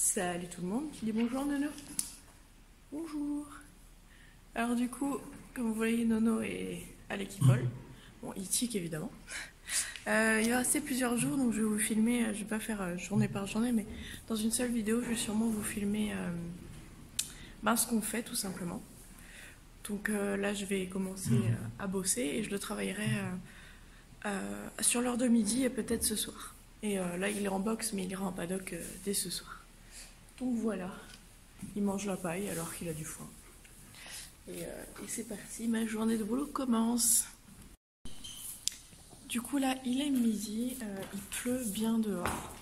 Salut tout le monde, tu dis bonjour Nono. Bonjour. Alors du coup, comme vous voyez, Nono est à l'équipole. Bon, il tique évidemment. Il va rester plusieurs jours, donc je vais vous filmer, je vais pas faire journée par journée, mais dans une seule vidéo, je vais sûrement vous filmer ce qu'on fait tout simplement. Donc là, je vais commencer à bosser et je le travaillerai sur l'heure de midi et peut-être ce soir. Et là, il est en boxe, mais il ira en paddock dès ce soir. Donc voilà, il mange la paille alors qu'il a du foin. Et c'est parti, ma journée de boulot commence. Du coup là, il est midi, il pleut bien dehors.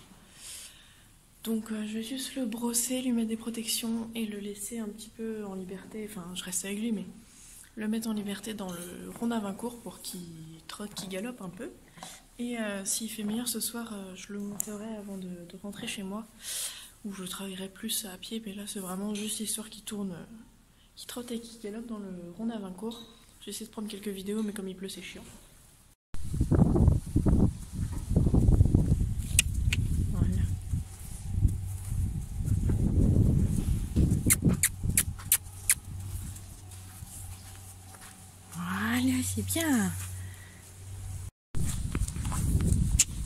Donc je vais juste le brosser, lui mettre des protections et le laisser un petit peu en liberté. Enfin, je reste avec lui, mais le mettre en liberté dans le rond à 20 cours pour qu'il trotte, qu'il galope un peu. Et s'il fait meilleur ce soir, je le monterai avant de rentrer chez moi, où je travaillerai plus à pied. Mais là, c'est vraiment juste histoire qu'il tourne, qu'il trotte et qu'il galope dans le rond à 20 cours. J'essaie de prendre quelques vidéos, mais comme il pleut, c'est chiant. Voilà. Voilà, c'est bien.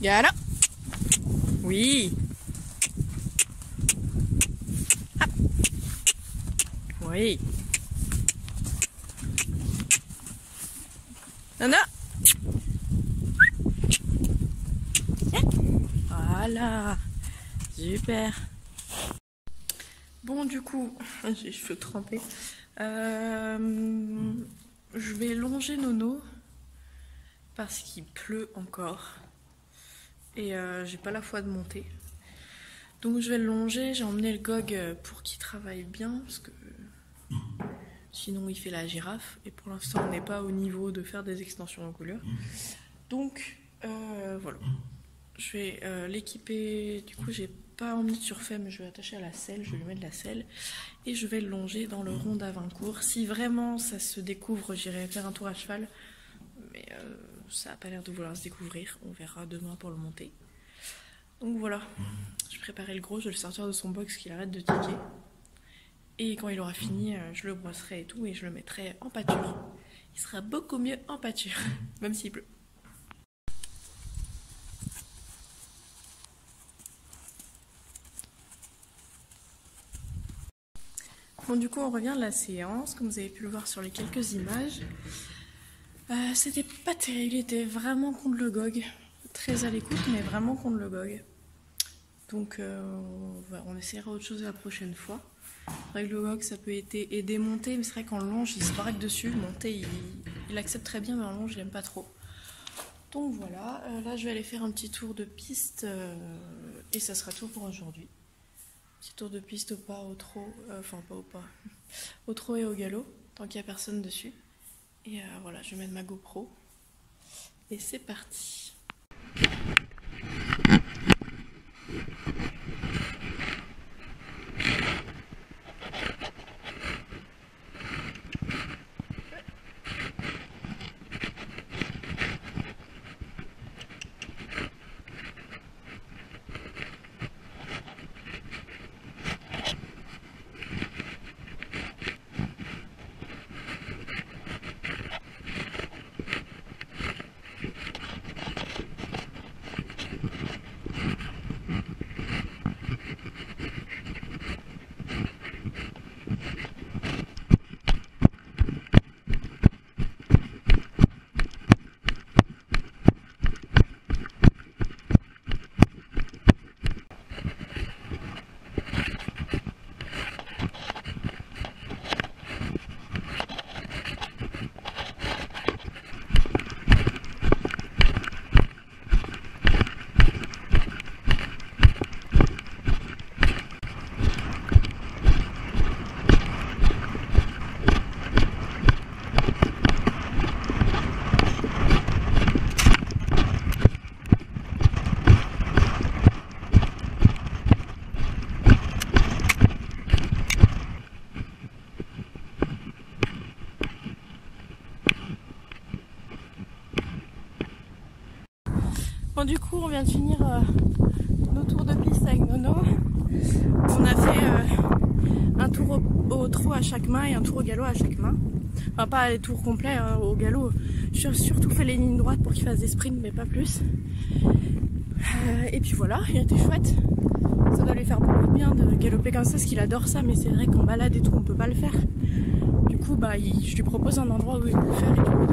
Voilà. Oui. Ah. Oui. Nana. Voilà. Super. Bon, du coup, j'ai les cheveux trempés. Je vais longer Nono parce qu'il pleut encore. Et j'ai pas la foi de monter. Donc je vais le longer, j'ai emmené le GOG pour qu'il travaille bien, parce que sinon il fait la girafe. Et pour l'instant on n'est pas au niveau de faire des extensions en couleur. Donc voilà. Je vais l'équiper, du coup j'ai pas emmené de surfait, mais je vais l'attacher à la selle, je vais lui mettre de la selle. Et je vais le longer dans le rond à 20 cours. Si vraiment ça se découvre, j'irai faire un tour à cheval. Mais ça n'a pas l'air de vouloir se découvrir, on verra demain pour le monter. Donc voilà, je préparais le gros, je vais le sortir de son box qu'il arrête de tiquer. Et quand il aura fini, je le brosserai et tout, et je le mettrai en pâture. Il sera beaucoup mieux en pâture, même s'il pleut. Bon, du coup on revient de la séance, comme vous avez pu le voir sur les quelques images. C'était pas terrible, il était vraiment contre le GOG. Très à l'écoute, mais vraiment contre le GOG. Donc on essaiera autre chose la prochaine fois. Avec le GOG, ça peut aider monter, mais c'est vrai qu'en longe, il se baraque dessus. Monter, il accepte très bien, mais en longe, il aime pas trop. Donc voilà, là je vais aller faire un petit tour de piste, et ça sera tout pour aujourd'hui. Petit tour de piste au pas, au trot, enfin pas au pas, au trot et au galop, tant qu'il n'y a personne dessus. Et voilà, je vais mettre ma GoPro. Et c'est parti. Bon, du coup, on vient de finir nos tours de piste avec Nono. On a fait un tour au trot à chaque main et un tour au galop à chaque main. Enfin pas les tours complets hein, au galop. J'ai surtout fait les lignes droites pour qu'il fasse des sprints mais pas plus. Et puis voilà, il était chouette. Ça doit lui faire beaucoup de bien de galoper comme ça parce qu'il adore ça, mais c'est vrai qu'en balade et tout on peut pas le faire. Du coup bah je lui propose un endroit où il peut le faire et tout.